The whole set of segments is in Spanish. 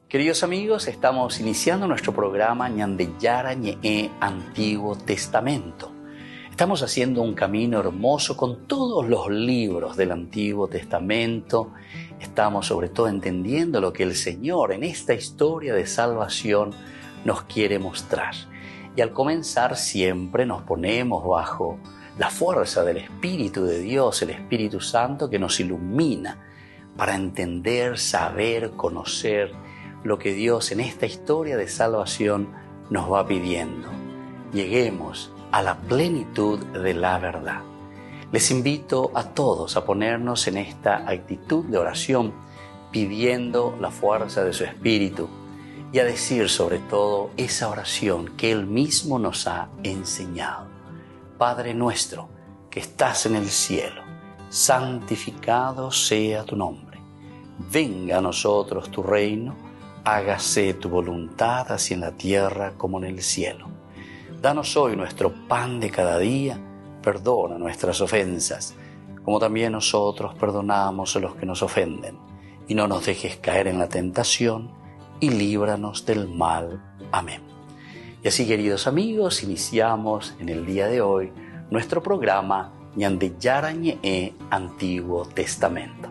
Queridos amigos, estamos iniciando nuestro programa Ñandeyara Ñe'e Antiguo Testamento. Estamos haciendo un camino hermoso con todos los libros del Antiguo Testamento. Estamos sobre todo entendiendo lo que el Señor en esta historia de salvación nos quiere mostrar. Y al comenzar siempre nos ponemos bajo la fuerza del Espíritu de Dios, el Espíritu Santo que nos ilumina para entender, saber, conocer lo que Dios en esta historia de salvación nos va pidiendo. Lleguemos a la plenitud de la verdad. Les invito a todos a ponernos en esta actitud de oración, pidiendo la fuerza de su Espíritu y a decir sobre todo esa oración que Él mismo nos ha enseñado. Padre nuestro que estás en el cielo, santificado sea tu nombre. Venga a nosotros tu reino, hágase tu voluntad así en la tierra como en el cielo. Danos hoy nuestro pan de cada día, perdona nuestras ofensas, como también nosotros perdonamos a los que nos ofenden. Y no nos dejes caer en la tentación, y líbranos del mal. Amén. Y así, queridos amigos, iniciamos en el día de hoy nuestro programa Ñandeyara Ñe'e Antiguo Testamento.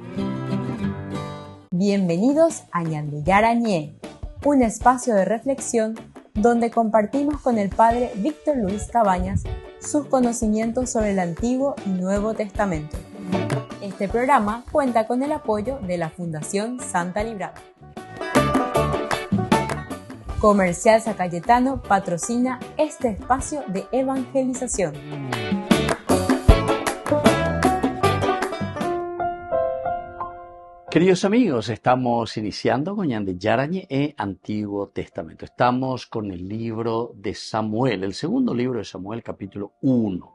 Bienvenidos a Ñandeyara Ñe'e, un espacio de reflexión donde compartimos con el Padre Víctor Luis Cabañas sus conocimientos sobre el Antiguo y Nuevo Testamento. Este programa cuenta con el apoyo de la Fundación Santa Librada. Comercial San Cayetano patrocina este espacio de evangelización. Queridos amigos, estamos iniciando con Ñandeyara Ñe'e Antiguo Testamento. Estamos con el libro de Samuel, el segundo libro de Samuel, capítulo 1.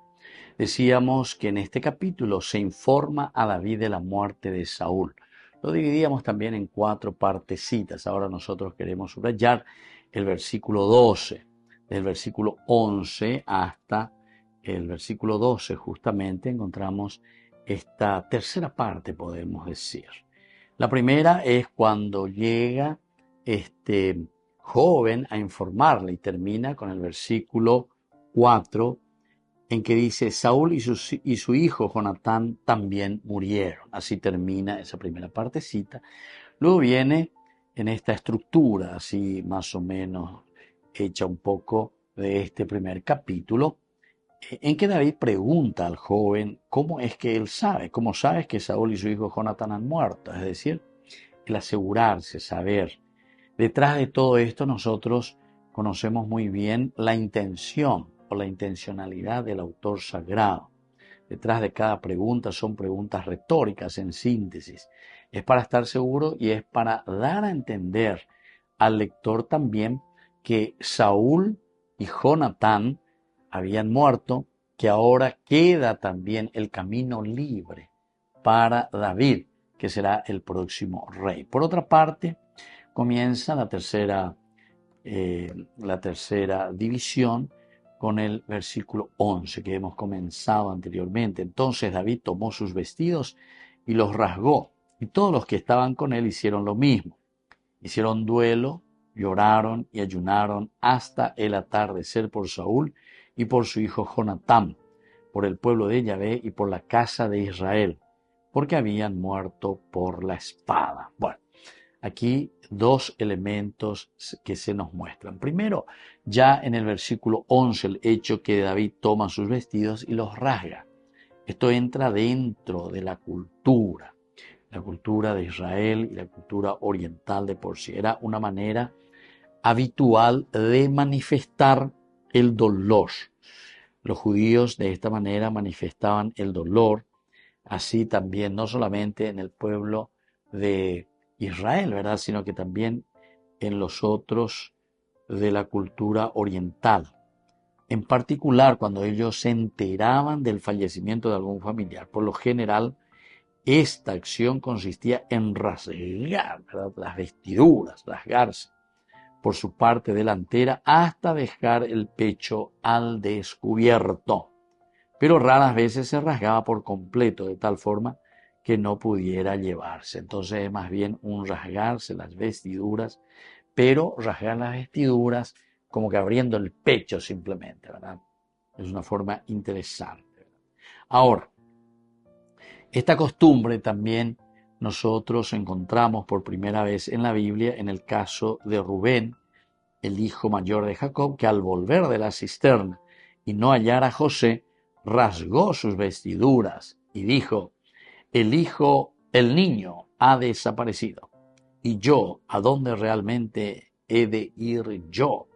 Decíamos que en este capítulo se informa a David de la muerte de Saúl. Lo dividíamos también en 4 partecitas. Ahora nosotros queremos subrayar el versículo 12, del versículo 11 hasta el versículo 12, justamente encontramos esta tercera parte, podemos decir. La primera es cuando llega este joven a informarle y termina con el versículo 4 en que dice: Saúl y su hijo Jonatán también murieron. Así termina esa primera partecita. Luego viene en esta estructura, así más o menos hecha un poco de este primer capítulo, en que David pregunta al joven cómo es que él sabe, cómo sabes que Saúl y su hijo Jonatán han muerto. Es decir, el asegurarse, saber. Detrás de todo esto nosotros conocemos muy bien la intención o la intencionalidad del autor sagrado. Detrás de cada pregunta son preguntas retóricas en síntesis. Es para estar seguro y es para dar a entender al lector también que Saúl y Jonatán habían muerto, que ahora queda también el camino libre para David, que será el próximo rey. Por otra parte, comienza la tercera división con el versículo 11 que hemos comenzado anteriormente. Entonces David tomó sus vestidos y los rasgó, y todos los que estaban con él hicieron lo mismo. Hicieron duelo, lloraron y ayunaron hasta el atardecer por Saúl y por su hijo Jonatán, por el pueblo de Yahvé y por la casa de Israel, porque habían muerto por la espada. Bueno, aquí 2 elementos que se nos muestran. Primero, ya en el versículo 11, el hecho que David toma sus vestidos y los rasga. Esto entra dentro de la cultura de Israel y la cultura oriental de por sí. Era una manera habitual de manifestar el dolor. Los judíos de esta manera manifestaban el dolor, así también no solamente en el pueblo de Israel, ¿verdad?, sino que también en los otros de la cultura oriental. En particular, cuando ellos se enteraban del fallecimiento de algún familiar, por lo general, esta acción consistía en rasgar, ¿verdad?, las vestiduras, rasgarse por su parte delantera hasta dejar el pecho al descubierto. Pero raras veces se rasgaba por completo, de tal forma que no pudiera llevarse. Entonces es más bien un rasgarse las vestiduras, pero rasgar las vestiduras como que abriendo el pecho simplemente, ¿verdad? Es una forma interesante, ¿verdad? Ahora, esta costumbre también nosotros encontramos por primera vez en la Biblia en el caso de Rubén, el hijo mayor de Jacob, que al volver de la cisterna y no hallar a José, rasgó sus vestiduras y dijo: el niño ha desaparecido. ¿Y yo, a dónde realmente he de ir yo?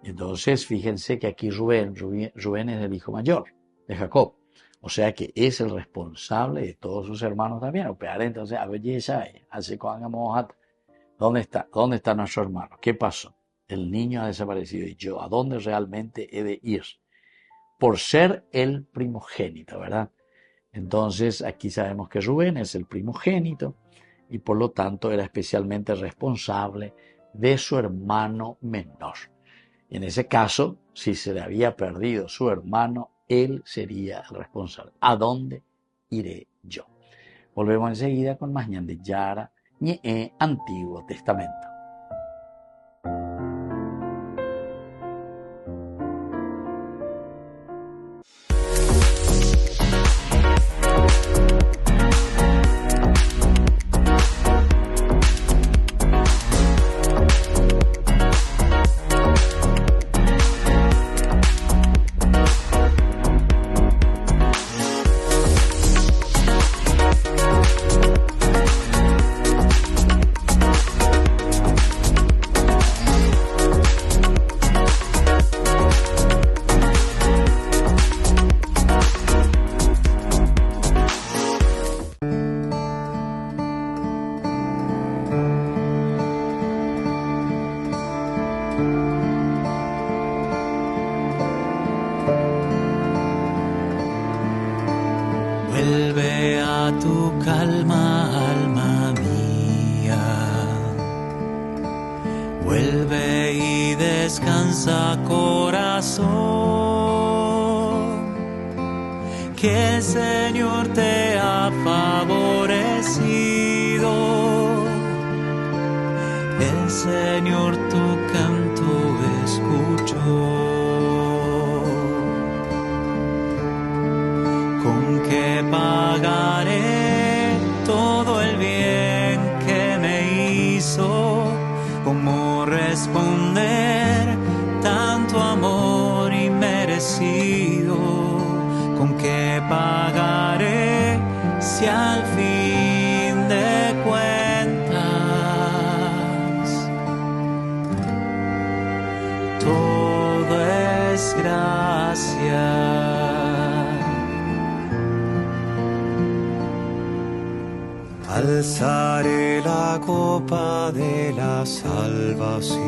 Entonces, fíjense que aquí Rubén es el hijo mayor de Jacob. O sea que es el responsable de todos sus hermanos también. Entonces, a ver, ¿dónde está? ¿Dónde está nuestro hermano? ¿Qué pasó? El niño ha desaparecido. ¿Y yo, a dónde realmente he de ir? Por ser el primogénito, ¿verdad? Entonces, aquí sabemos que Rubén es el primogénito y por lo tanto era especialmente responsable de su hermano menor. Y en ese caso, si se le había perdido su hermano, él sería el responsable. ¿A dónde iré yo? Volvemos enseguida con más Ñande Yara, Ñe Antiguo Testamento. Vuelve a tu calma, alma mía. Vuelve y descansa, corazón. Que el Señor te ha favorecido. El Señor tu canto escuchó. ¿Con qué pagaré todo el bien que me hizo? ¿Cómo responder tanto amor inmerecido? ¿Con qué pagaré si al fin de cuentas todo es gracia? Alzaré la copa de la salvación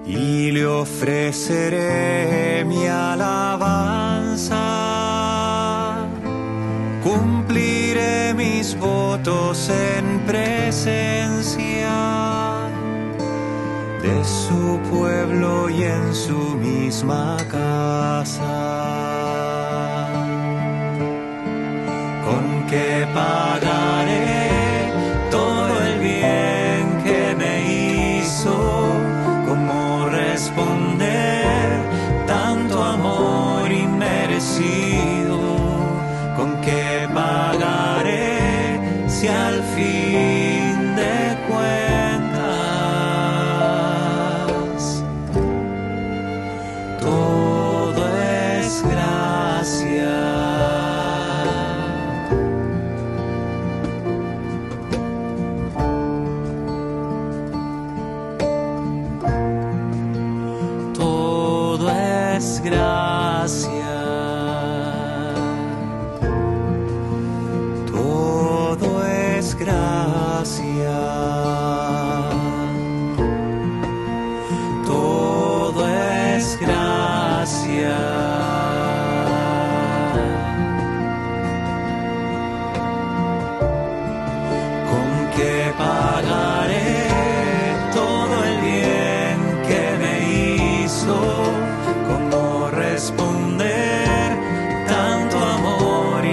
y le ofreceré mi alabanza. Cumpliré mis votos en presencia de su pueblo y en su misma casa. ¿Con qué pagaré todo el bien que me hizo? ¿Cómo responder tanto amor inmerecido? ¿Con qué pagaré si al fin de cuentas todo es gracia? Gracia, todo es gracia, todo es gracia. ¿Con qué pagaré todo el bien que me hizo? ¿Cómo responder tanto amor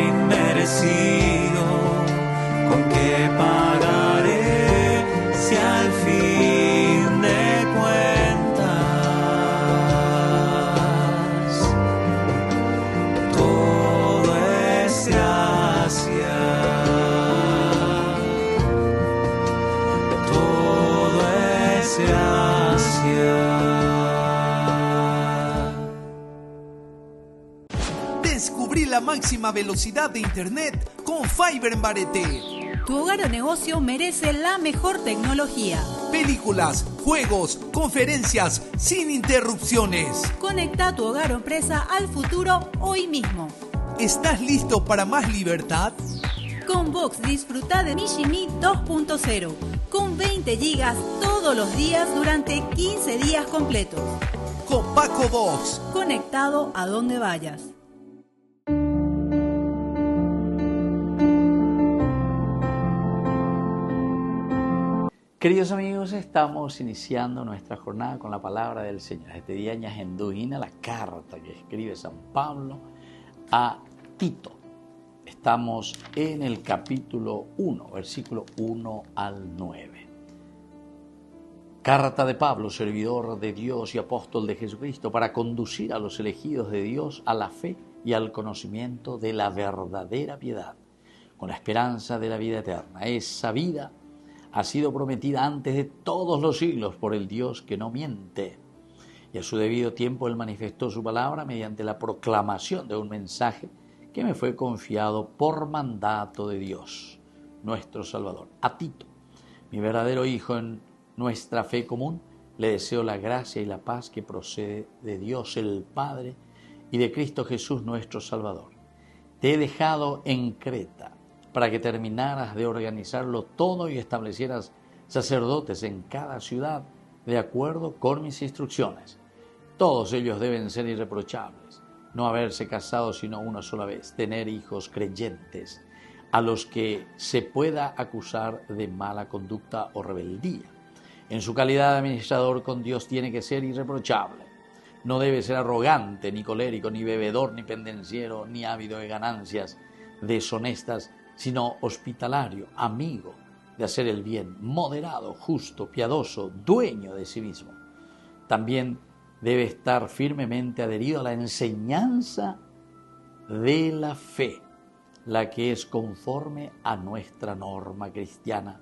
se hacia. Descubrí la máxima velocidad de internet con Fiber en Barete. Tu hogar o negocio merece la mejor tecnología. Películas, juegos, conferencias, sin interrupciones. Conecta tu hogar o empresa al futuro hoy mismo. ¿Estás listo para más libertad? Con Vox disfruta de Mishimi 2.0 con 20 gigas todos los días durante 15 días completos. Con Paco Vox. Conectado a donde vayas. Queridos amigos, estamos iniciando nuestra jornada con la palabra del Señor. Este día Ñajenduhina, la carta que escribe San Pablo a Tito. Estamos en el capítulo 1, versículo 1 al 9. Carta de Pablo, servidor de Dios y apóstol de Jesucristo, para conducir a los elegidos de Dios a la fe y al conocimiento de la verdadera piedad, con la esperanza de la vida eterna. Esa vida ha sido prometida antes de todos los siglos por el Dios que no miente. Y a su debido tiempo Él manifestó su palabra mediante la proclamación de un mensaje que me fue confiado por mandato de Dios, nuestro Salvador. A Tito, mi verdadero hijo en nuestra fe común, le deseo la gracia y la paz que procede de Dios el Padre y de Cristo Jesús nuestro Salvador. Te he dejado en Creta para que terminaras de organizarlo todo y establecieras sacerdotes en cada ciudad de acuerdo con mis instrucciones. Todos ellos deben ser irreprochables, no haberse casado sino una sola vez, tener hijos creyentes, a los que se pueda acusar de mala conducta o rebeldía. En su calidad de administrador con Dios tiene que ser irreprochable. No debe ser arrogante, ni colérico, ni bebedor, ni pendenciero, ni ávido de ganancias deshonestas, sino hospitalario, amigo de hacer el bien, moderado, justo, piadoso, dueño de sí mismo. También debe estar firmemente adherido a la enseñanza de la fe, la que es conforme a nuestra norma cristiana,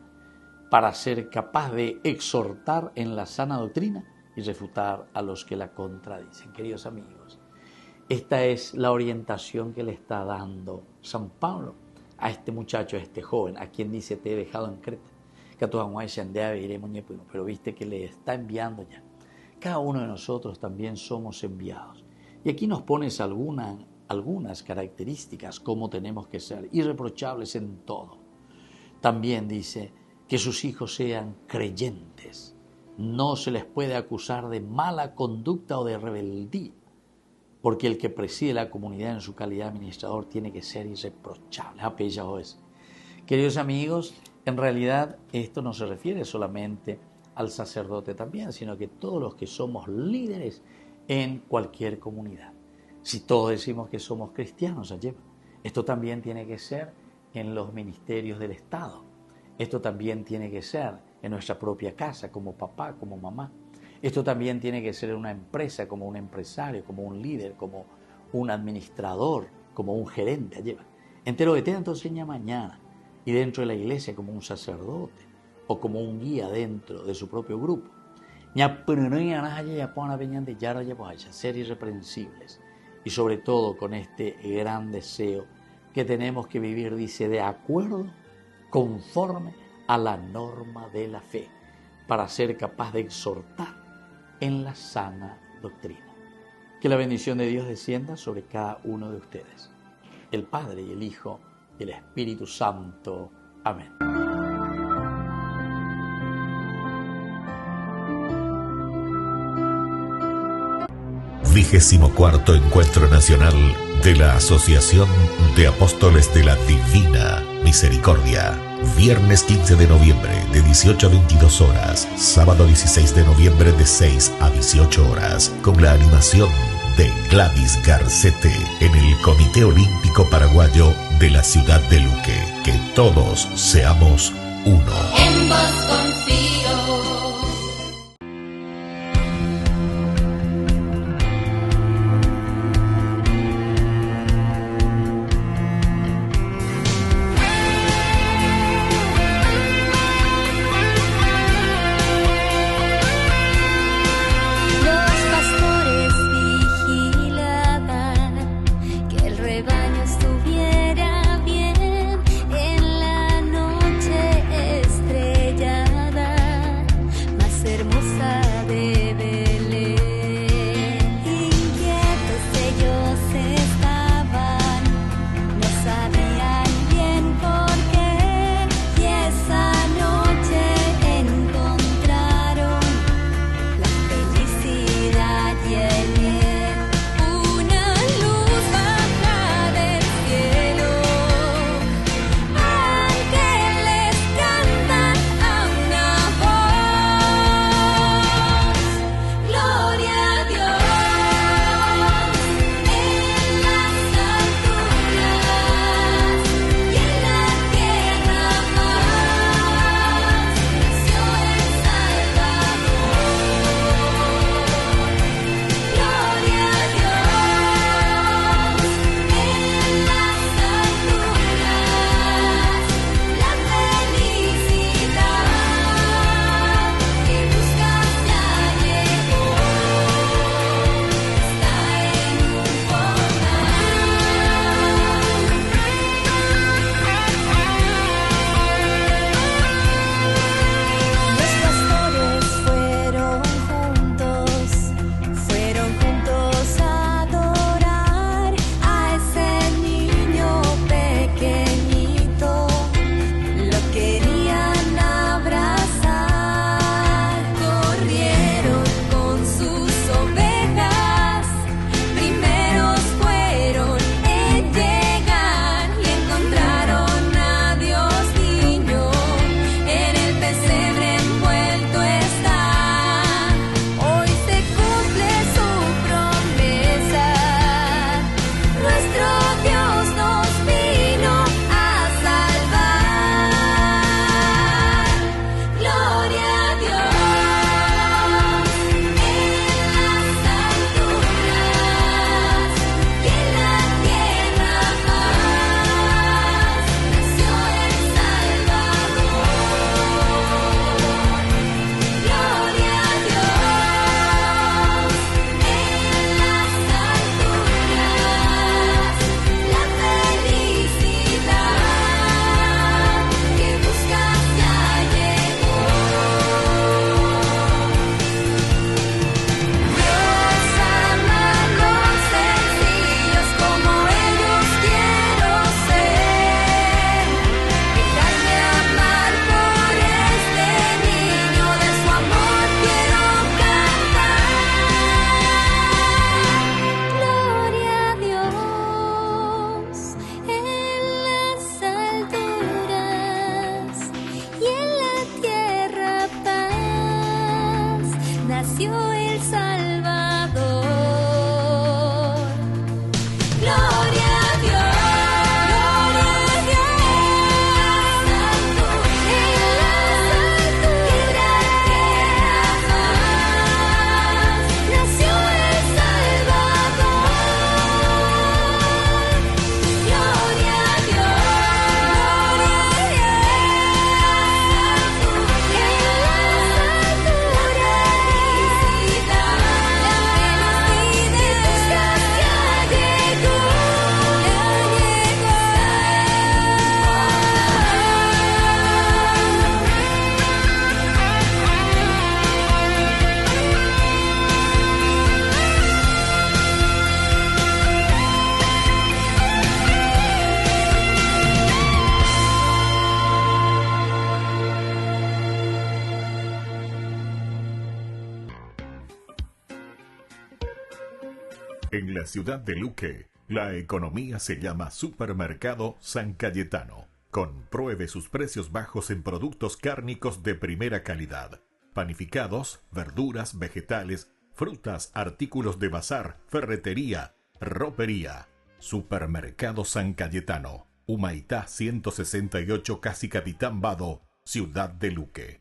para ser capaz de exhortar en la sana doctrina y refutar a los que la contradicen. Queridos amigos, esta es la orientación que le está dando San Pablo a este muchacho, a este joven, a quien dice: te he dejado en Creta. Pero viste que le está enviando ya. Cada uno de nosotros también somos enviados. Y aquí nos pones algunas características, cómo tenemos que ser irreprochables en todo. También dice que sus hijos sean creyentes. No se les puede acusar de mala conducta o de rebeldía, porque el que preside la comunidad en su calidad de administrador tiene que ser irreprochable. Queridos amigos, en realidad esto no se refiere solamente al sacerdote también, sino que todos los que somos líderes en cualquier comunidad. Si todos decimos que somos cristianos, esto también tiene que ser en los ministerios del Estado. Esto también tiene que ser en nuestra propia casa, como papá, como mamá. Esto también tiene que ser en una empresa, como un empresario, como un líder, como un administrador, como un gerente. Entero que te enseña mañana, y dentro de la iglesia como un sacerdote o como un guía dentro de su propio grupo. Ser irreprensibles y sobre todo con este gran deseo que tenemos que vivir, dice, de acuerdo, conforme a la norma de la fe, para ser capaz de exhortar en la sana doctrina. Que la bendición de Dios descienda sobre cada uno de ustedes, el Padre y el Hijo y el Espíritu Santo. Amén. XXIV Encuentro Nacional de la Asociación de Apóstoles de la Divina Misericordia. Viernes 15 de noviembre de 18 a 22 horas. Sábado 16 de noviembre de 6 a 18 horas. Con la animación de Gladys Garcete en el Comité Olímpico Paraguayo de la ciudad de Luque. Que todos seamos uno. En vos confío. En la ciudad de Luque, la economía se llama Supermercado San Cayetano. Compruebe sus precios bajos en productos cárnicos de primera calidad. Panificados, verduras, vegetales, frutas, artículos de bazar, ferretería, ropería. Supermercado San Cayetano. Humaitá 168, Casi Capitán Vado, ciudad de Luque.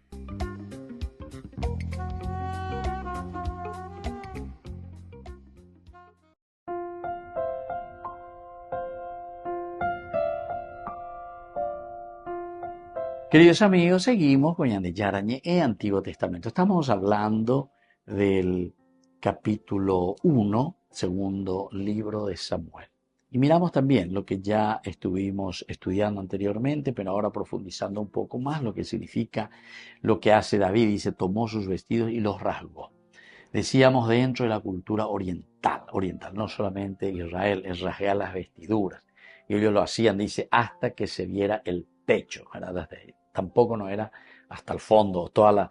Queridos amigos, seguimos con Yandé Yarañé en Antiguo Testamento. Estamos hablando del capítulo 1, segundo libro de Samuel. Y miramos también lo que ya estuvimos estudiando anteriormente, pero ahora profundizando un poco más lo que significa lo que hace David. Dice, tomó sus vestidos y los rasgó. Decíamos dentro de la cultura oriental, no solamente Israel, es rasgar las vestiduras. Y ellos lo hacían, dice, hasta que se viera el pecho, ¿verdad? Tampoco no era hasta el fondo, toda la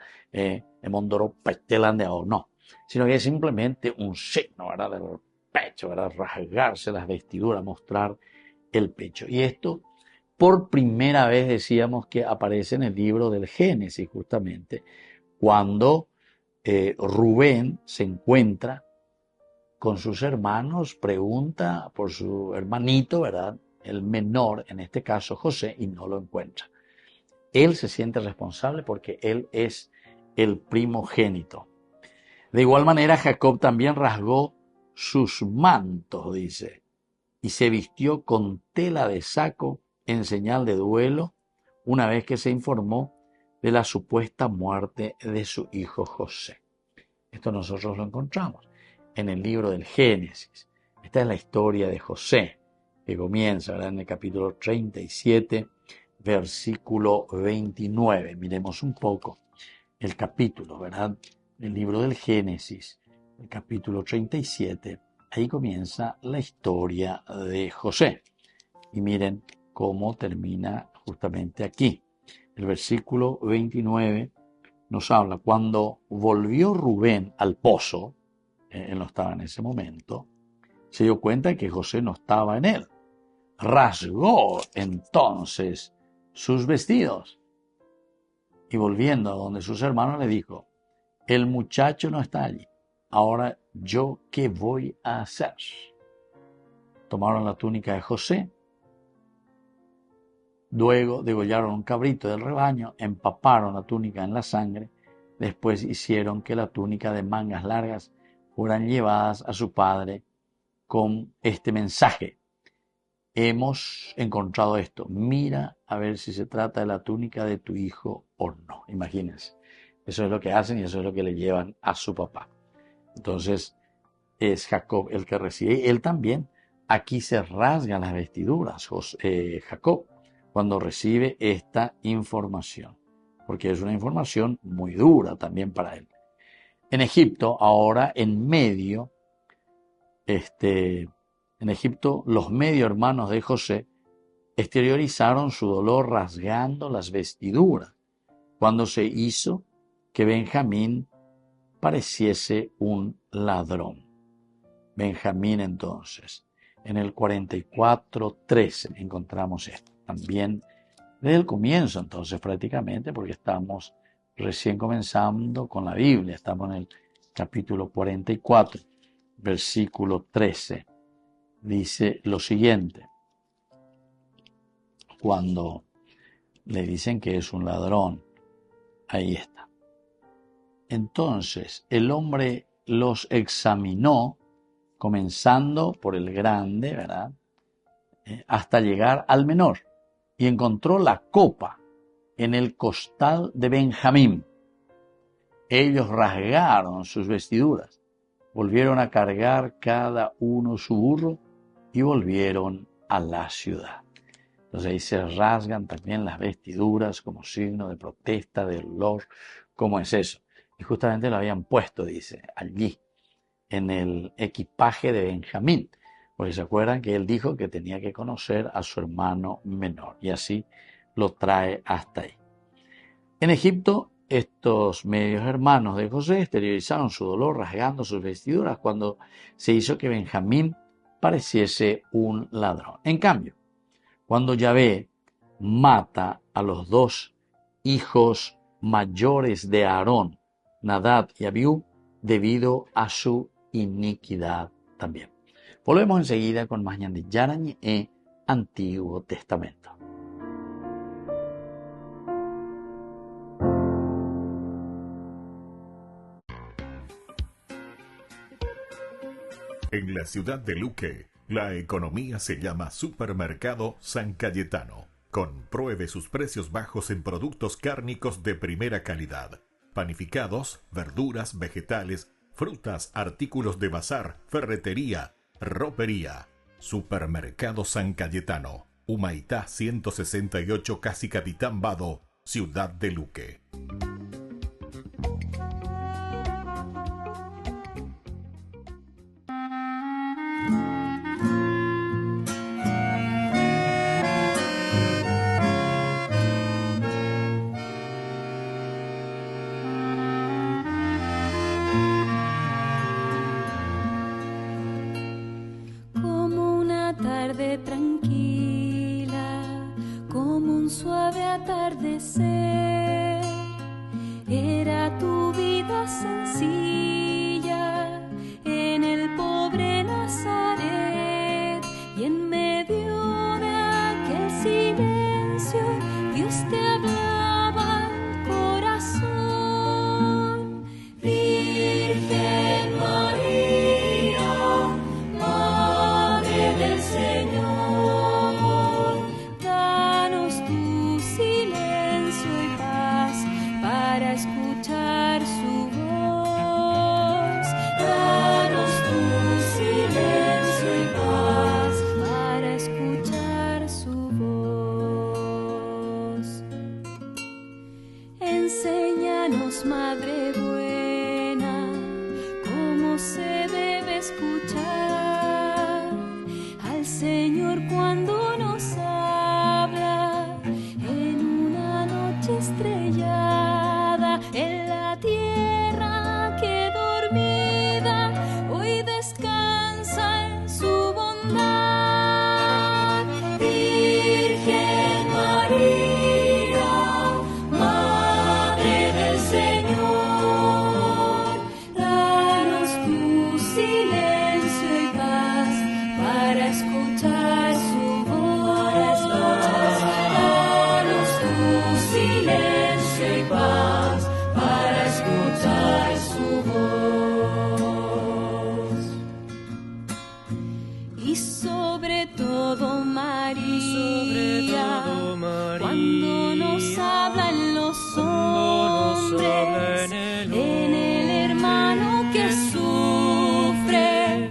mondoro petelandeado, no, sino que es simplemente un signo, ¿verdad? Del pecho, ¿verdad? Rasgarse las vestiduras, mostrar el pecho. Y esto por primera vez decíamos que aparece en el libro del Génesis, justamente, cuando Rubén se encuentra con sus hermanos, pregunta por su hermanito, ¿verdad? El menor, en este caso José, y no lo encuentra. Él se siente responsable porque él es el primogénito. De igual manera, Jacob también rasgó sus mantos, dice, y se vistió con tela de saco en señal de duelo una vez que se informó de la supuesta muerte de su hijo José. Esto nosotros lo encontramos en el libro del Génesis. Esta es la historia de José, que comienza, ¿verdad?, en el capítulo 37, versículo 29. Miremos un poco el capítulo, ¿verdad?, del libro del Génesis, el capítulo 37. Ahí comienza la historia de José. Y miren cómo termina justamente aquí. El versículo 29 nos habla, cuando volvió Rubén al pozo, él no estaba en ese momento, se dio cuenta que José no estaba en él. Rasgó entonces sus vestidos y volviendo a donde sus hermanos le dijo, el muchacho no está allí, ahora yo qué voy a hacer. Tomaron la túnica de José, luego degollaron un cabrito del rebaño, empaparon la túnica en la sangre, después hicieron que la túnica de mangas largas fueran llevadas a su padre con este mensaje. Hemos encontrado esto, mira a ver si se trata de la túnica de tu hijo o no. Imagínense, eso es lo que hacen y eso es lo que le llevan a su papá. Entonces es Jacob el que recibe, y él también. Aquí se rasgan las vestiduras, Jacob, cuando recibe esta información, porque es una información muy dura también para él. En Egipto, ahora en Egipto, los medio hermanos de José exteriorizaron su dolor rasgando las vestiduras, cuando se hizo que Benjamín pareciese un ladrón. Benjamín entonces, en el 44:13 encontramos esto. También desde el comienzo entonces prácticamente, porque estamos recién comenzando con la Biblia, estamos en el capítulo 44, versículo 13. Dice lo siguiente, cuando le dicen que es un ladrón, ahí está. Entonces el hombre los examinó, comenzando por el grande, ¿verdad?, hasta llegar al menor, y encontró la copa en el costal de Benjamín. Ellos rasgaron sus vestiduras, volvieron a cargar cada uno su burro y volvieron a la ciudad. Entonces ahí se rasgan también las vestiduras como signo de protesta, de dolor. ¿Cómo es eso? Y justamente lo habían puesto, dice, allí, en el equipaje de Benjamín. Porque se acuerdan que él dijo que tenía que conocer a su hermano menor. Y así lo trae hasta ahí. En Egipto, Estos medios hermanos de José exteriorizaron su dolor rasgando sus vestiduras cuando se hizo que Benjamín pareciese un ladrón. En cambio, cuando Yahvé mata a los dos hijos mayores de Aarón, Nadab y Abiú, debido a su iniquidad también. Volvemos enseguida con más Ñande Yarañe e Antiguo Testamento. En la ciudad de Luque, la economía se llama Supermercado San Cayetano. Compruebe sus precios bajos en productos cárnicos de primera calidad. Panificados, verduras, vegetales, frutas, artículos de bazar, ferretería, ropería. Supermercado San Cayetano. Humaitá 168, Casi Capitán Vado, ciudad de Luque. Tranquila, como un suave atardecer, era tu vida sencilla en el pobre Nazaret, y en medio de aquel silencio Dios te hablaba al corazón. Virgen María, Madre del Señor, escuchar su voz, danos tu silencio y paz para escuchar su voz. Enséñanos, Madre buena, cómo se debe escuchar al Señor cuando nos habla en una noche estrellada. En la tierra que dormida hoy descansa en su bondad. Virgen María, Madre del Señor, danos tu silencio y paz para escuchar su voz. Danos tu silencio y paz para escuchar su voz. Y sobre todo María, cuando nos hablan los hombres, en el hermano que sufre,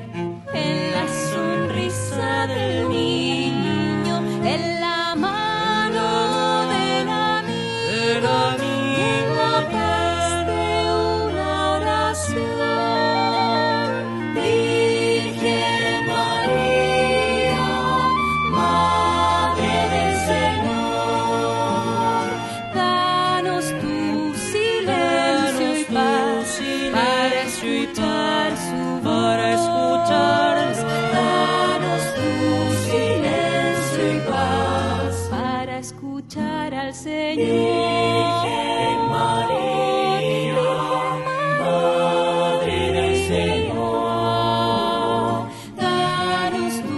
en la sonrisa del niño, en la mano del amigo, en la paz de una oración. Virgen María, Madre del Señor, danos tu silencio y paz para escuchar su voz. Danos tu silencio y paz para escuchar al Señor. Virgen María, Madre del Señor, danos tu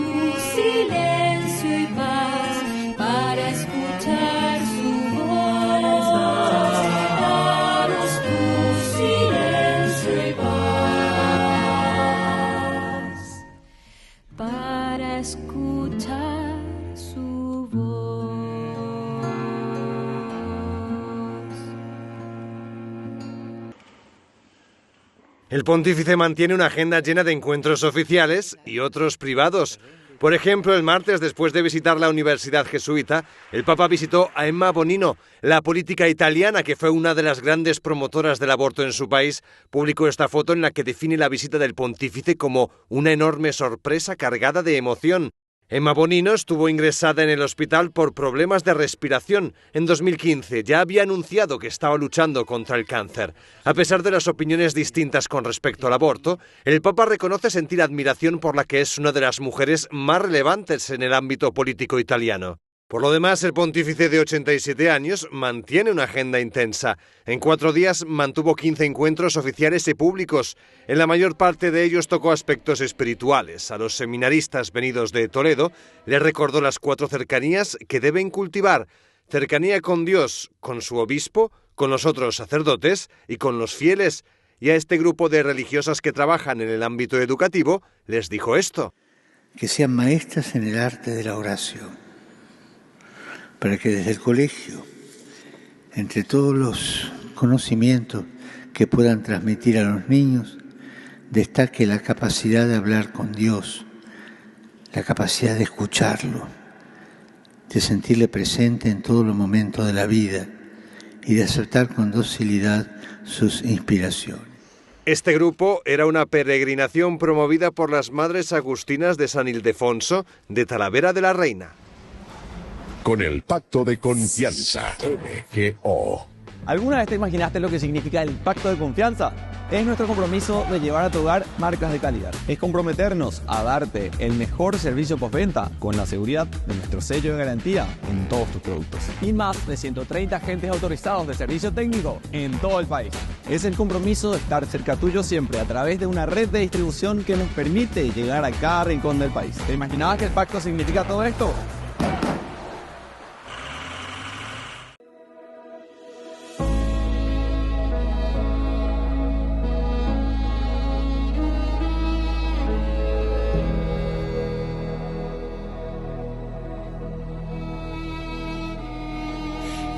silencio y paz para escuchar su voz. Danos tu silencio y paz para escuchar su voz. El pontífice mantiene una agenda llena de encuentros oficiales y otros privados. Por ejemplo, el martes, después de visitar la Universidad Jesuita, el Papa visitó a Emma Bonino. La política italiana, que fue una de las grandes promotoras del aborto en su país, publicó esta foto en la que define la visita del pontífice como una enorme sorpresa cargada de emoción. Emma Bonino estuvo ingresada en el hospital por problemas de respiración. En 2015 ya había anunciado que estaba luchando contra el cáncer. A pesar de las opiniones distintas con respecto al aborto, el Papa reconoce sentir admiración por la que es una de las mujeres más relevantes en el ámbito político italiano. Por lo demás, el pontífice de 87 años mantiene una agenda intensa. En 4 días mantuvo 15 encuentros oficiales y públicos. En la mayor parte de ellos tocó aspectos espirituales. A los seminaristas venidos de Toledo les recordó las 4 cercanías que deben cultivar: cercanía con Dios, con su obispo, con los otros sacerdotes y con los fieles. Y a este grupo de religiosas que trabajan en el ámbito educativo les dijo esto: que sean maestras en el arte de la oración, para que desde el colegio, entre todos los conocimientos que puedan transmitir a los niños, destaque la capacidad de hablar con Dios, la capacidad de escucharlo, de sentirle presente en todos los momentos de la vida y de aceptar con docilidad sus inspiraciones. Este grupo era una peregrinación promovida por las Madres Agustinas de San Ildefonso de Talavera de la Reina. Con el Pacto de Confianza, MGO. ¿Alguna vez te imaginaste lo que significa el Pacto de Confianza? Es nuestro compromiso de llevar a tu hogar marcas de calidad. Es comprometernos a darte el mejor servicio postventa con la seguridad de nuestro sello de garantía en todos tus productos. Y más de 130 agentes autorizados de servicio técnico en todo el país. Es el compromiso de estar cerca tuyo siempre a través de una red de distribución que nos permite llegar a cada rincón del país. ¿Te imaginabas que el pacto significa todo esto?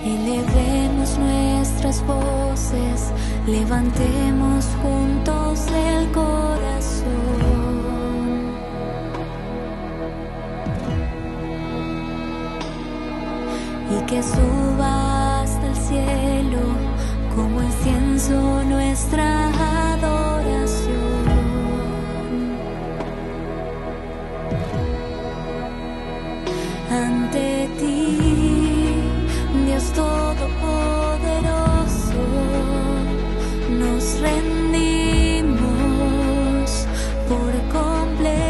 Elevemos nuestras voces, levantemos juntos el corazón y que suba hasta el cielo como incienso nuestra adoración. Ante ti, Dios Todopoderoso, nos rendimos por completo.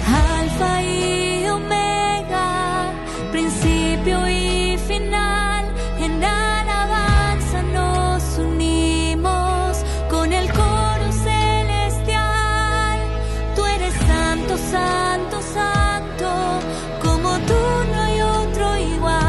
Alfa y Omega, principio y final, en alabanza nos unimos con el coro celestial. Tú eres santo, santo, santo, como tú no hay otro igual.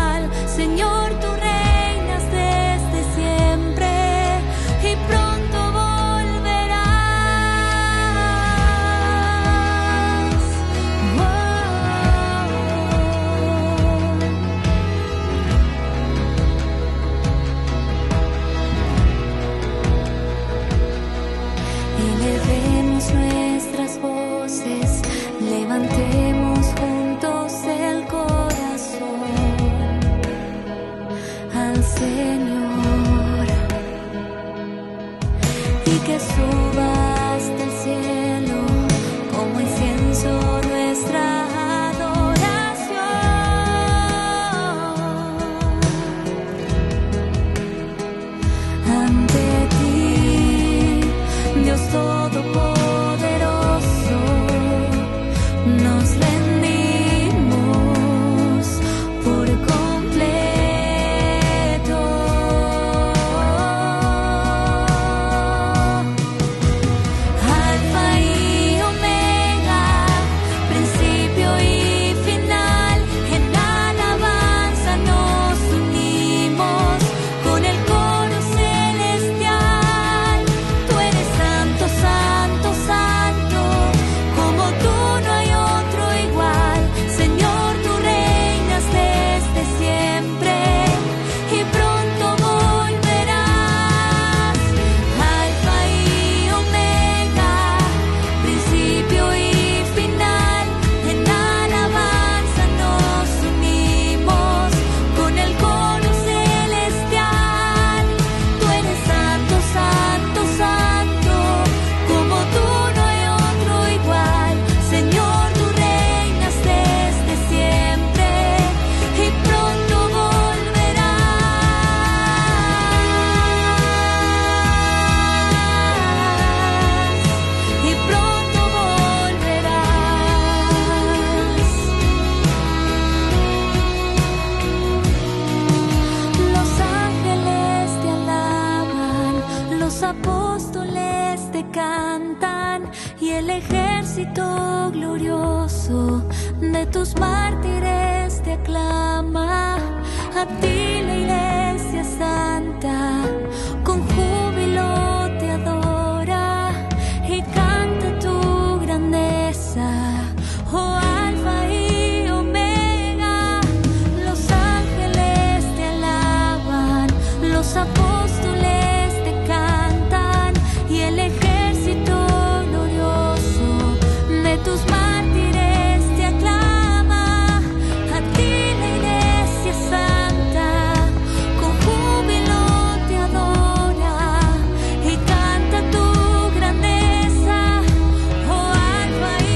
de tus mártires te aclama, a ti la Iglesia Santa, con júbilo te adora y canta tu grandeza, oh Alfa y Omega, los ángeles te alaban, los apóstoles te cantan y el ejército glorioso de tus mártires te aclama, a ti la Iglesia Santa, con júbilo te adora y canta tu grandeza, oh Alfa y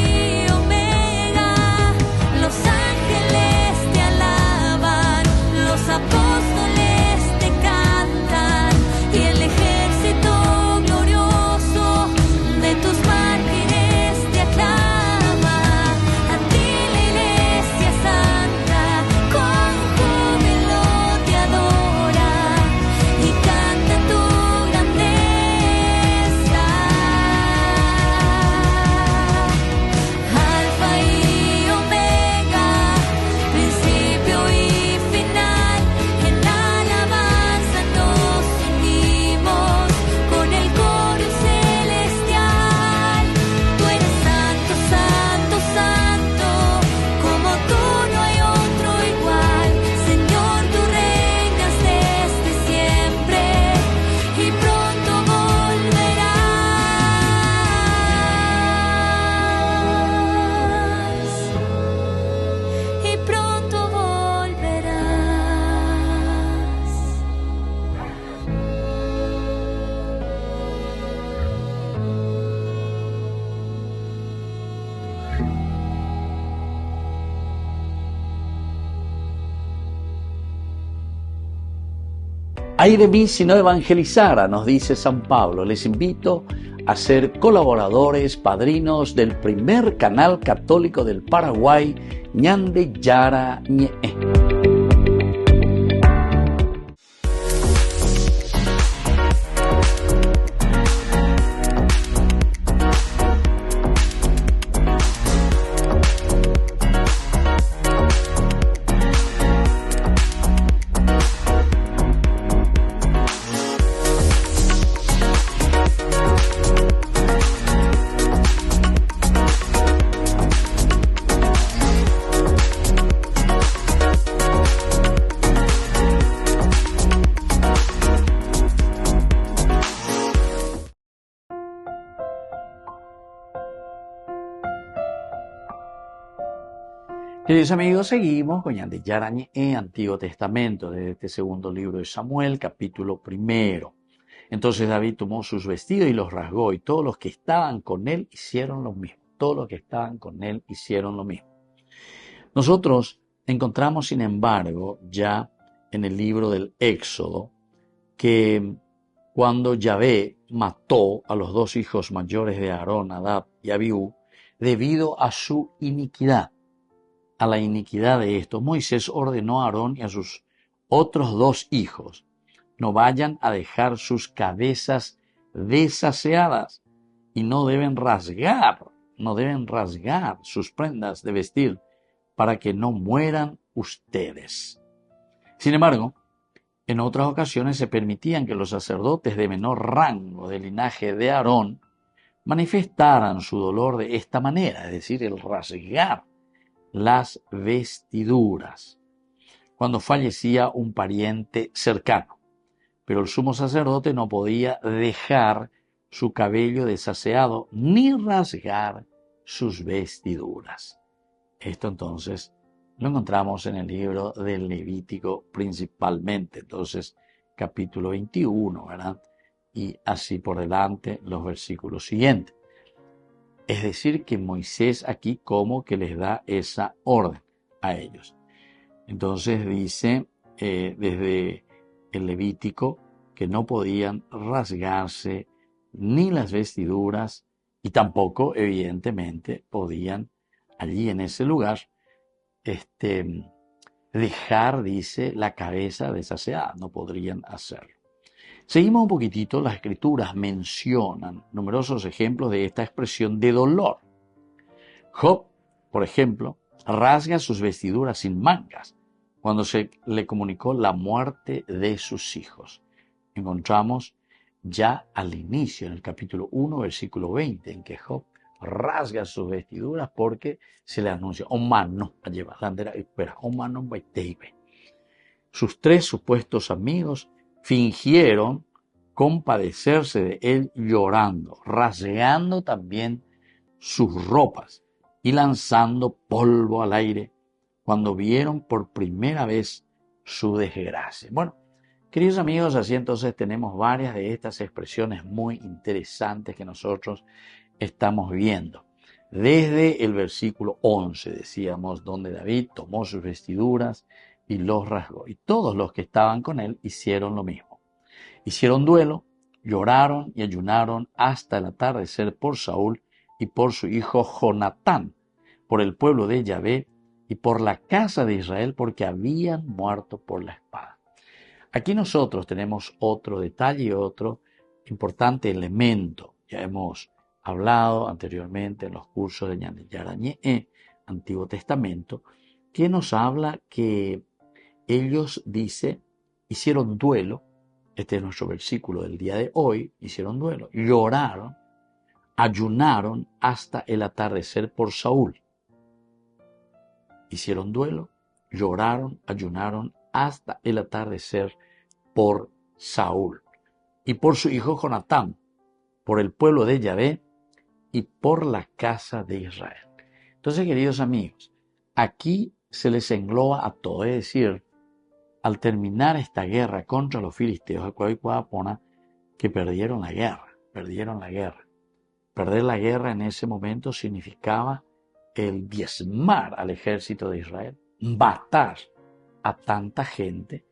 Omega, los ángeles te alaban, los apóstoles te cantan y el ejército glorioso de tus mártires te aclama, a ti la Iglesia Santa, con júbilo te adora y canta tu grandeza. Alfa y Omega, principio y final, en alabanza nos unimos con el coro celestial. Tú eres santo, santo, santo, como tú no hay otro igual. Señor, tú reinas desde siempre y pronto volverás. Y pronto volverás. Ay de mí si no evangelizara, nos dice San Pablo. Les invito a ser colaboradores, padrinos del primer canal católico del Paraguay, Ñande Yara Ñe. Queridos amigos, seguimos con Ñande Yara Ñe, Antiguo Testamento, de este segundo libro de Samuel, capítulo 1. Entonces David tomó sus vestidos y los rasgó, y todos los que estaban con él hicieron lo mismo. Todos los que estaban con él hicieron lo mismo. Nosotros encontramos, sin embargo, ya en el libro del Éxodo, que cuando Yahvé mató a los dos hijos mayores de Aarón, Nadab y Abiú, debido a su iniquidad, a la iniquidad de estos, Moisés ordenó a Aarón y a sus otros dos hijos: no vayan a dejar sus cabezas desaseadas y no deben rasgar sus prendas de vestir para que no mueran ustedes. Sin embargo, en otras ocasiones se permitían que los sacerdotes de menor rango del linaje de Aarón manifestaran su dolor de esta manera, es decir, el rasgar las vestiduras, cuando fallecía un pariente cercano. Pero el sumo sacerdote no podía dejar su cabello desaseado ni rasgar sus vestiduras. Esto entonces lo encontramos en el libro del Levítico principalmente, entonces capítulo 21, ¿verdad? Y así por delante los versículos siguientes. Es decir, que Moisés aquí como que les da esa orden a ellos. Entonces dice desde el Levítico que no podían rasgarse ni las vestiduras y tampoco, evidentemente, podían allí en ese lugar dejar, dice, la cabeza desaseada. No podrían hacerlo. Seguimos un poquitito, las Escrituras mencionan numerosos ejemplos de esta expresión de dolor. Job, por ejemplo, rasga sus vestiduras sin mangas cuando se le comunicó la muerte de sus hijos. Encontramos ya al inicio, en el capítulo 1, versículo 20, en que Job rasga sus vestiduras porque se le anuncia, sus tres supuestos amigos fingieron compadecerse de él llorando, rasgando también sus ropas y lanzando polvo al aire cuando vieron por primera vez su desgracia. Bueno, queridos amigos, así entonces tenemos varias de estas expresiones muy interesantes que nosotros estamos viendo. Desde el versículo 11 decíamos, donde David tomó sus vestiduras y los rasgó. Y todos los que estaban con él hicieron lo mismo. Hicieron duelo, lloraron y ayunaron hasta el atardecer por Saúl y por su hijo Jonatán, por el pueblo de Yahvé y por la casa de Israel, porque habían muerto por la espada. Aquí nosotros tenemos otro detalle y otro importante elemento. Ya hemos hablado anteriormente en los cursos de Ñande Yarañé, Antiguo Testamento, que nos habla que ellos, dice, hicieron duelo. Este es nuestro versículo del día de hoy. Hicieron duelo, lloraron, ayunaron hasta el atardecer por Saúl. Hicieron duelo, lloraron, ayunaron hasta el atardecer por Saúl y por su hijo Jonatán, por el pueblo de Yahvé y por la casa de Israel. Entonces, queridos amigos, aquí se les engloba a todo, es decir, al terminar esta guerra contra los filisteos, que perdieron la guerra. Perder la guerra en ese momento significaba el diezmar al ejército de Israel, matar a tanta gente,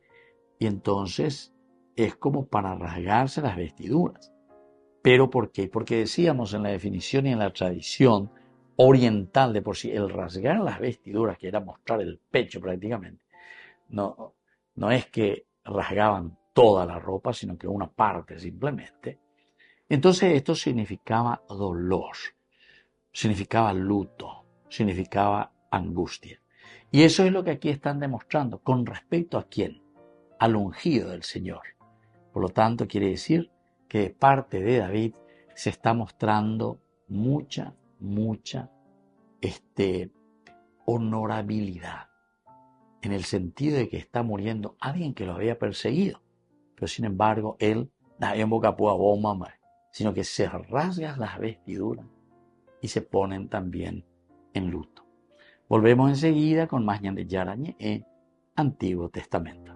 y entonces es como para rasgarse las vestiduras. ¿Pero por qué? Porque decíamos en la definición y en la tradición oriental de por sí, el rasgar las vestiduras, que era mostrar el pecho prácticamente, no es que rasgaban toda la ropa, sino que una parte simplemente. Entonces esto significaba dolor, significaba luto, significaba angustia. Y eso es lo que aquí están demostrando. ¿Con respecto a quién? Al ungido del Señor. Por lo tanto, quiere decir que de parte de David se está mostrando mucha honorabilidad, en el sentido de que está muriendo alguien que lo había perseguido. Pero sin embargo, él, sino que se rasgan las vestiduras y se ponen también en luto. Volvemos enseguida con más Ñande Yarañé, Antiguo Testamento.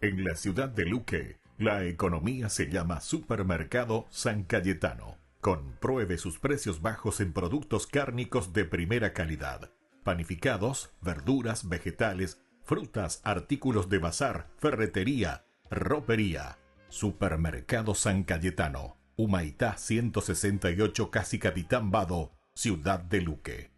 En la ciudad de Luque, la economía se llama Supermercado San Cayetano. Compruebe sus precios bajos en productos cárnicos de primera calidad. Panificados, verduras, vegetales, frutas, artículos de bazar, ferretería, ropería. Supermercado San Cayetano, Humaitá 168, Casi Capitán Vado, ciudad de Luque.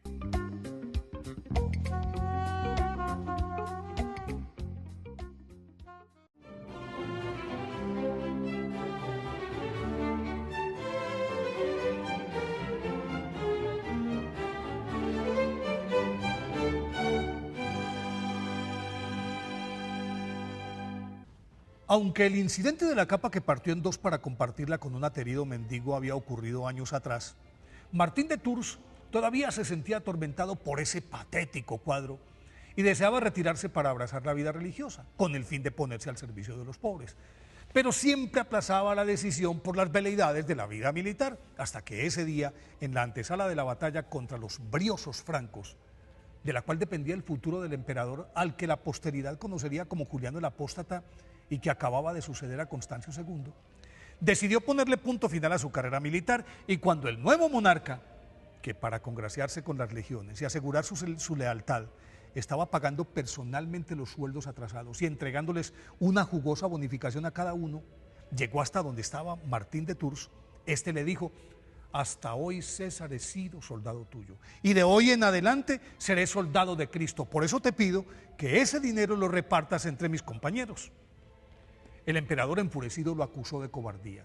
Aunque el incidente de la capa que partió en dos para compartirla con un aterido mendigo había ocurrido años atrás, Martín de Tours todavía se sentía atormentado por ese patético cuadro y deseaba retirarse para abrazar la vida religiosa, con el fin de ponerse al servicio de los pobres. Pero siempre aplazaba la decisión por las veleidades de la vida militar, hasta que ese día, en la antesala de la batalla contra los briosos francos, de la cual dependía el futuro del emperador, al que la posteridad conocería como Juliano el Apóstata, y que acababa de suceder a Constancio II, decidió ponerle punto final a su carrera militar, y cuando el nuevo monarca, que para congraciarse con las legiones y asegurar su lealtad, estaba pagando personalmente los sueldos atrasados y entregándoles una jugosa bonificación a cada uno, llegó hasta donde estaba Martín de Tours. Este le dijo: hasta hoy, César, he sido soldado tuyo, y de hoy en adelante seré soldado de Cristo. Por eso te pido que ese dinero lo repartas entre mis compañeros. El emperador enfurecido lo acusó de cobardía.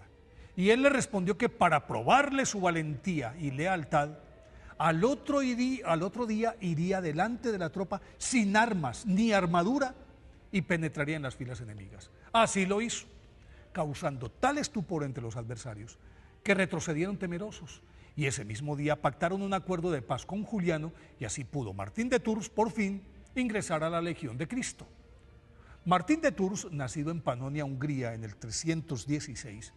Y él le respondió que para probarle su valentía y lealtad, al otro día iría delante de la tropa sin armas ni armadura y penetraría en las filas enemigas. Así lo hizo, causando tal estupor entre los adversarios que retrocedieron temerosos, y ese mismo día pactaron un acuerdo de paz con Juliano, y así pudo Martín de Tours por fin ingresar a la Legión de Cristo. Martín de Tours, nacido en Panonia, Hungría, en el 316,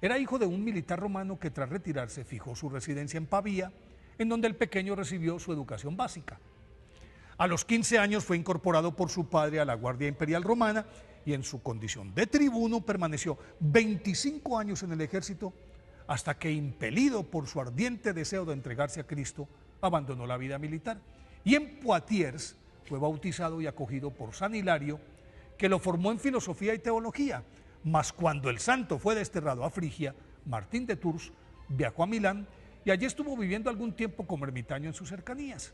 era hijo de un militar romano que tras retirarse fijó su residencia en Pavía, en donde el pequeño recibió su educación básica. A los 15 años fue incorporado por su padre a la Guardia Imperial Romana y en su condición de tribuno permaneció 25 años en el ejército hasta que, impelido por su ardiente deseo de entregarse a Cristo, abandonó la vida militar. Y en Poitiers fue bautizado y acogido por San Hilario, que lo formó en filosofía y teología. Mas cuando el santo fue desterrado a Frigia, Martín de Tours viajó a Milán y allí estuvo viviendo algún tiempo como ermitaño en sus cercanías.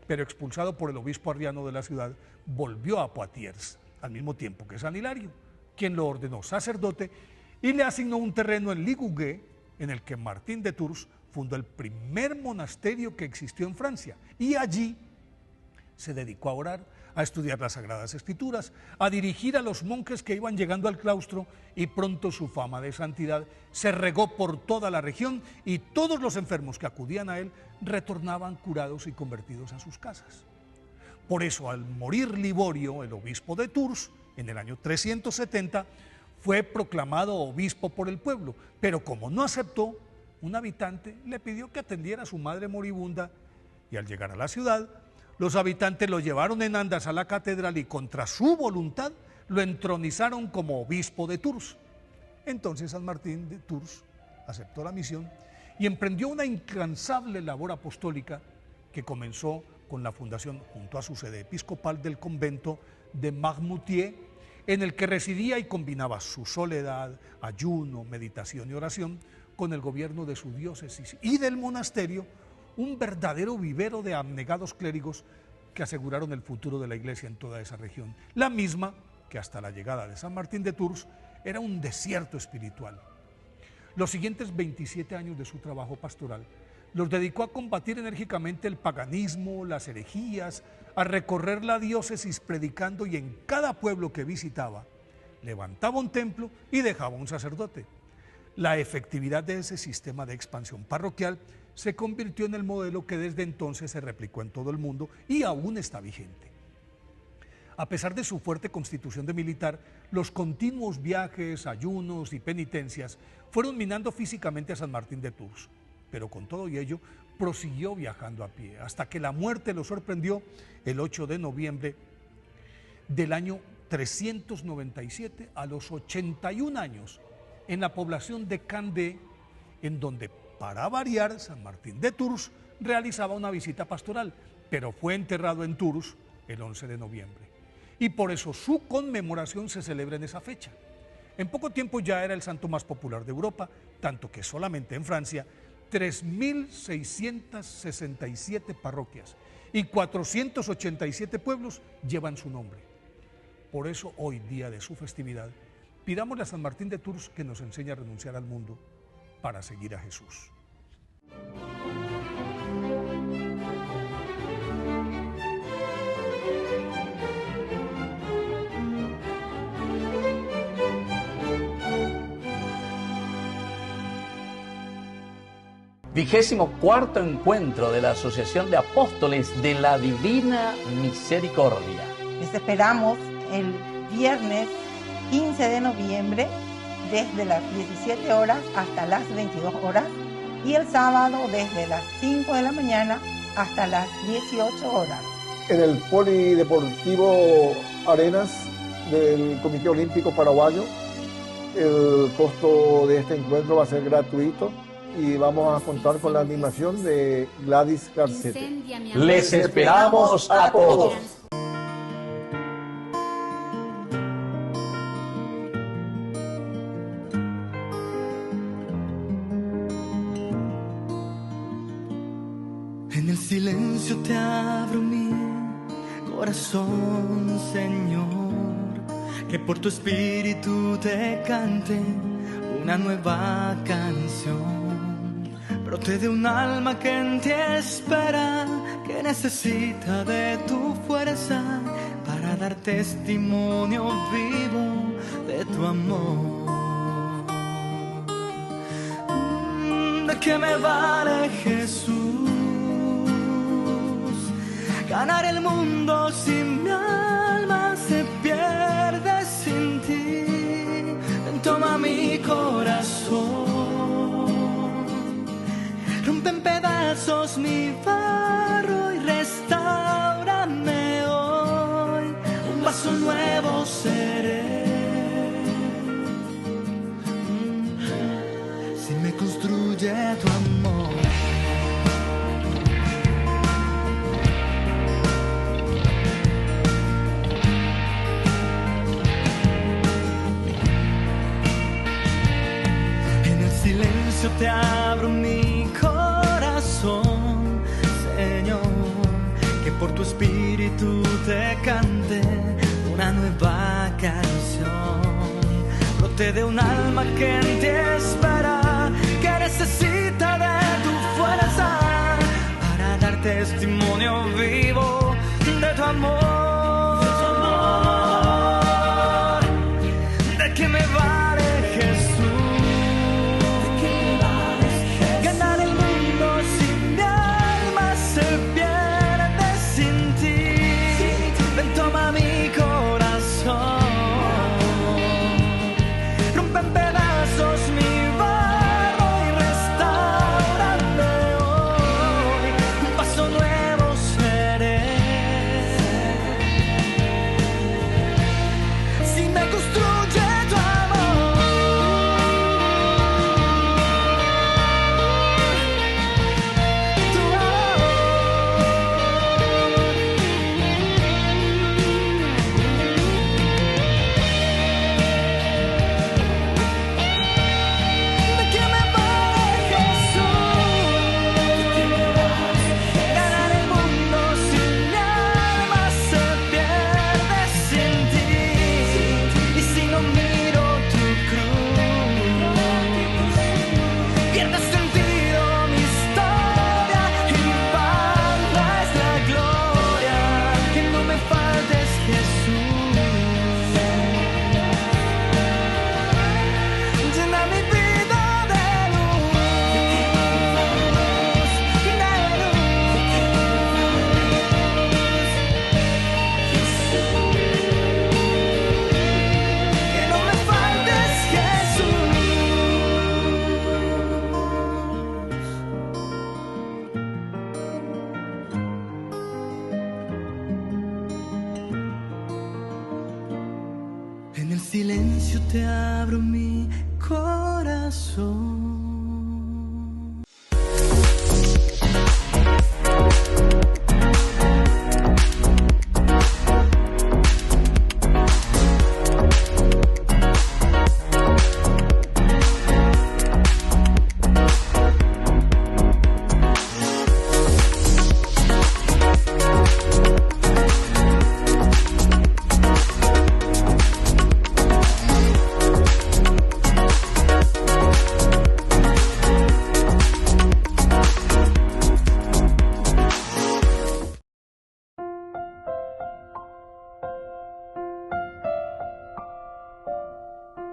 Pero expulsado por el obispo arriano de la ciudad, volvió a Poitiers, al mismo tiempo que San Hilario, quien lo ordenó sacerdote y le asignó un terreno en Ligugé, en el que Martín de Tours fundó el primer monasterio que existió en Francia, y allí se dedicó a orar, a estudiar las Sagradas Escrituras, a dirigir a los monjes que iban llegando al claustro, y pronto su fama de santidad se regó por toda la región y todos los enfermos que acudían a él retornaban curados y convertidos a sus casas. Por eso, al morir Liborio, el obispo de Tours, en el año 370, fue proclamado obispo por el pueblo, pero como no aceptó, un habitante le pidió que atendiera a su madre moribunda, y al llegar a la ciudad, los habitantes lo llevaron en andas a la catedral y contra su voluntad lo entronizaron como obispo de Tours. Entonces San Martín de Tours aceptó la misión y emprendió una incansable labor apostólica que comenzó con la fundación, junto a su sede episcopal, del convento de Marmoutier, en el que residía y combinaba su soledad, ayuno, meditación y oración con el gobierno de su diócesis y del monasterio, un verdadero vivero de abnegados clérigos que aseguraron el futuro de la iglesia en toda esa región, la misma que hasta la llegada de San Martín de Tours era un desierto espiritual. Los siguientes 27 años de su trabajo pastoral los dedicó a combatir enérgicamente el paganismo, las herejías, a recorrer la diócesis predicando, y en cada pueblo que visitaba levantaba un templo y dejaba un sacerdote. La efectividad de ese sistema de expansión parroquial se convirtió en el modelo que desde entonces se replicó en todo el mundo y aún está vigente. A pesar de su fuerte constitución de militar, los continuos viajes, ayunos y penitencias fueron minando físicamente a San Martín de Tours, pero con todo y ello prosiguió viajando a pie, hasta que la muerte lo sorprendió el 8 de noviembre del año 397, a los 81 años, en la población de Candé, en donde, para variar, San Martín de Tours realizaba una visita pastoral, pero fue enterrado en Tours el 11 de noviembre. Y por eso su conmemoración se celebra en esa fecha. En poco tiempo ya era el santo más popular de Europa, tanto que solamente en Francia 3.667 parroquias y 487 pueblos llevan su nombre. Por eso hoy, día de su festividad, pidámosle a San Martín de Tours que nos enseñe a renunciar al mundo para seguir a Jesús. ¡24º encuentro de la Asociación de Apóstoles de la Divina Misericordia! Les esperamos el viernes 15 de noviembre desde las 17 horas hasta las 22 horas y el sábado desde las 5 de la mañana hasta las 18 horas. En el Polideportivo Arenas del Comité Olímpico Paraguayo, el costo de este encuentro va a ser gratuito y vamos a contar con la animación de Gladys Garcete. Les esperamos a todos. En el silencio te abro mi corazón, Señor, que por tu espíritu te cante una nueva canción. Brote de un alma que en ti espera, que necesita de tu fuerza para dar testimonio vivo de tu amor. ¿De qué me vale, Jesús, ganar el mundo si mi alma se pierde sin ti? Toma mi corazón, rompe en pedazos mi barro y restáurame hoy. Un vaso nuevo seré si me construye tu amor. Silencio te abro mi corazón, Señor, que por tu espíritu te cante una nueva canción. Brote de un alma que en ti espera, que necesita de tu fuerza para dar testimonio vivo de tu amor. ¿De qué me vale, Jesús, ganar el mundo si mi alma se pierde sin ti? Ven, toma mi corazón, rompe en pedazos mi barro y restáurame hoy. Un paso nuevo seré si me construye tu amor. ¿De qué me vale, Jesús, ganar el mundo si mi alma se pierde sin ti? Y si no miro tu cruz, pierde sentido mi historia y vana es la gloria. Que no me faltes, Jesús, llena mi vida de luz, que no me faltes, Jesús. En el silencio te abro mi corazón.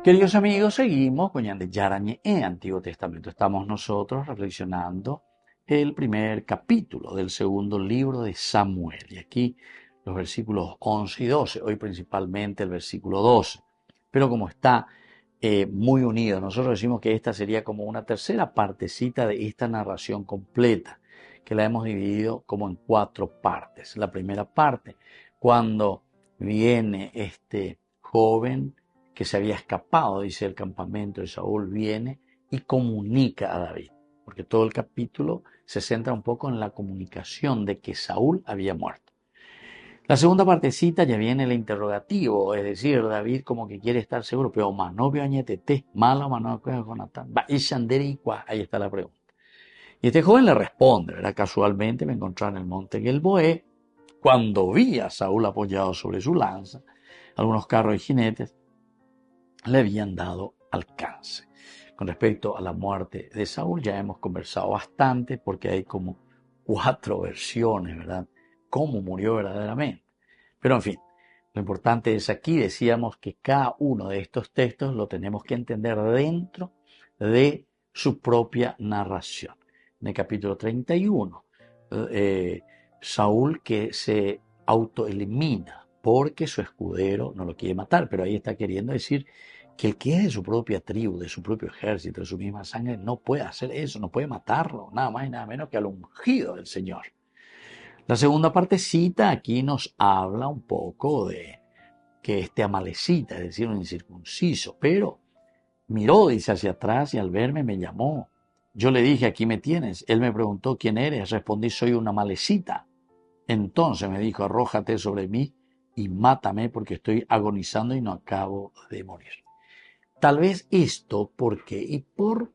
Queridos amigos, seguimos con Ñande Yarañe en Antiguo Testamento. Estamos nosotros reflexionando el primer capítulo del segundo libro de Samuel. Y aquí los versículos 11 y 12, hoy principalmente el versículo 12. Pero como está muy unido, nosotros decimos que esta sería como una tercera partecita de esta narración completa, que la hemos dividido como en 4 partes. La primera parte, cuando viene este joven que se había escapado, dice, el campamento de Saúl, viene y comunica a David, porque todo el capítulo se centra un poco en la comunicación de que Saúl había muerto. La segunda partecita ya viene el interrogativo, es decir, David como que quiere estar seguro, pero manovio añetete, mala mano Jonatán, ahí está la pregunta. Y este joven le responde, ¿verdad? Casualmente me encontré en el monte Gilboé, cuando vi a Saúl apoyado sobre su lanza, algunos carros y jinetes le habían dado alcance. Con respecto a la muerte de Saúl ya hemos conversado bastante porque hay como 4 versiones, ¿verdad? Cómo murió verdaderamente. Pero en fin, lo importante es aquí, decíamos que cada uno de estos textos lo tenemos que entender dentro de su propia narración. En el capítulo 31, Saúl que se autoelimina porque su escudero no lo quiere matar, pero ahí está queriendo decir que el que es de su propia tribu, de su propio ejército, de su misma sangre, no puede hacer eso, no puede matarlo, nada más y nada menos que al ungido del Señor. La segunda partecita aquí nos habla un poco de que este amalecita, es decir, un incircunciso, pero miró, dice, hacia atrás y al verme me llamó. Yo le dije, aquí me tienes. Él me preguntó, ¿quién eres? Respondí, soy una amalecita. Entonces me dijo, arrójate sobre mí y mátame porque estoy agonizando y no acabo de morir. Tal vez esto porque por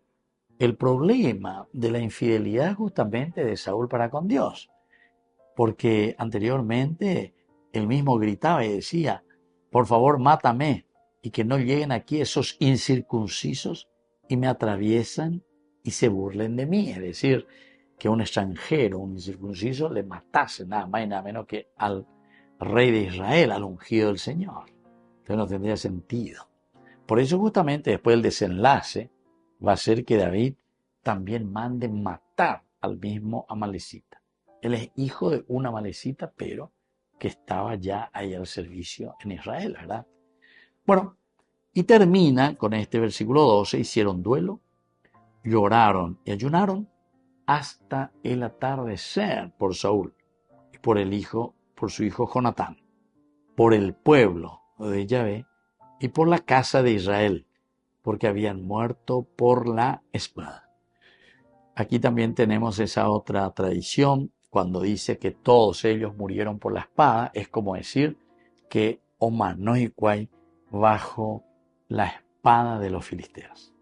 el problema de la infidelidad justamente de Saúl para con Dios. Porque anteriormente él mismo gritaba y decía, por favor mátame y que no lleguen aquí esos incircuncisos y me atraviesan y se burlen de mí. Es decir, que un extranjero, un incircunciso, le matase nada más y nada menos que al rey de Israel, al ungido del Señor. Entonces no tendría sentido. Por eso justamente después el desenlace va a ser que David también mande matar al mismo amalecita. Él es hijo de una amalecita, pero que estaba ya ahí al servicio en Israel, ¿verdad? Bueno, y termina con este versículo 12, hicieron duelo, lloraron y ayunaron hasta el atardecer por Saúl y por su hijo Jonatán, por el pueblo de Yahvé y por la casa de Israel, porque habían muerto por la espada. Aquí también tenemos esa otra tradición, cuando dice que todos ellos murieron por la espada, es como decir que Omanoicuay bajo la espada de los filisteos.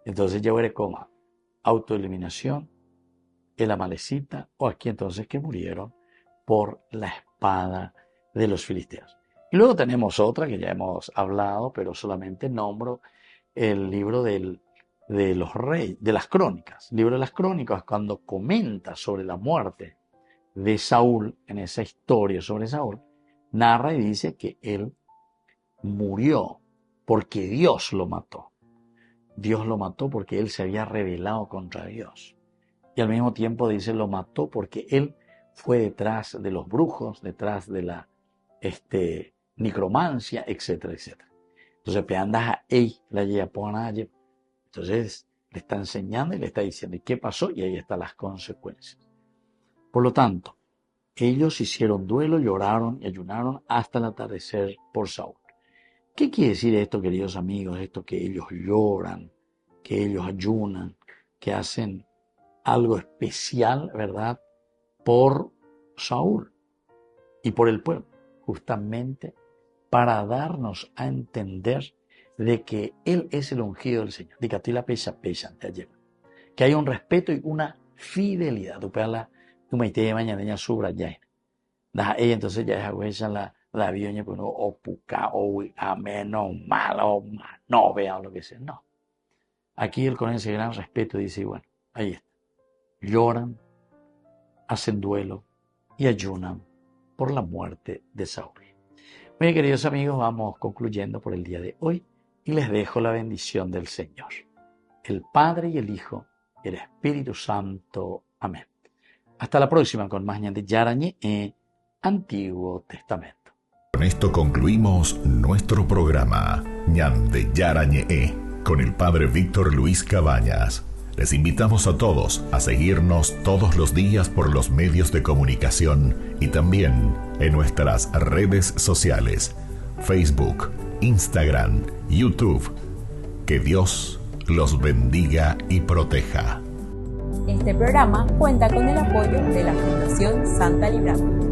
Entonces ya veré cómo autoeliminación, el amalecita, o aquí entonces que murieron por la espada de los filisteos. Y luego tenemos otra que ya hemos hablado, pero solamente nombro el libro de los reyes, de las crónicas. El libro de las crónicas, cuando comenta sobre la muerte de Saúl, en esa historia sobre Saúl, narra y dice que él murió porque Dios lo mató. Dios lo mató porque él se había rebelado contra Dios. Y al mismo tiempo dice, lo mató porque él fue detrás de los brujos, detrás de la necromancia, etcétera, etcétera. Entonces, peandas la yaponaye. Entonces, le está enseñando y le está diciendo, ¿y qué pasó? Y ahí están las consecuencias. Por lo tanto, ellos hicieron duelo, lloraron y ayunaron hasta el atardecer por Saúl. ¿Qué quiere decir esto, queridos amigos? Esto que ellos lloran, que ellos ayunan, que hacen algo especial, ¿verdad? Por Saúl y por el pueblo, justamente para darnos a entender de que Él es el ungido del Señor. De que hay un respeto y una fidelidad. Entonces ya es huella la vioña, pues no, o puca, o ameno, malo, no vea lo que sea. No. Aquí él con ese gran respeto dice, bueno, ahí está. Lloran, hacen duelo y ayunan por la muerte de Saúl. Muy bien, queridos amigos, vamos concluyendo por el día de hoy y les dejo la bendición del Señor, el Padre y el Hijo y el Espíritu Santo. Amén. Hasta la próxima con más Ñande Yarañe en Antiguo Testamento. Con esto concluimos nuestro programa Ñande Yarañe con el Padre Víctor Luis Cabañas. Les invitamos a todos a seguirnos todos los días por los medios de comunicación y también en nuestras redes sociales, Facebook, Instagram, YouTube. Que Dios los bendiga y proteja. Este programa cuenta con el apoyo de la Fundación Santa Librada.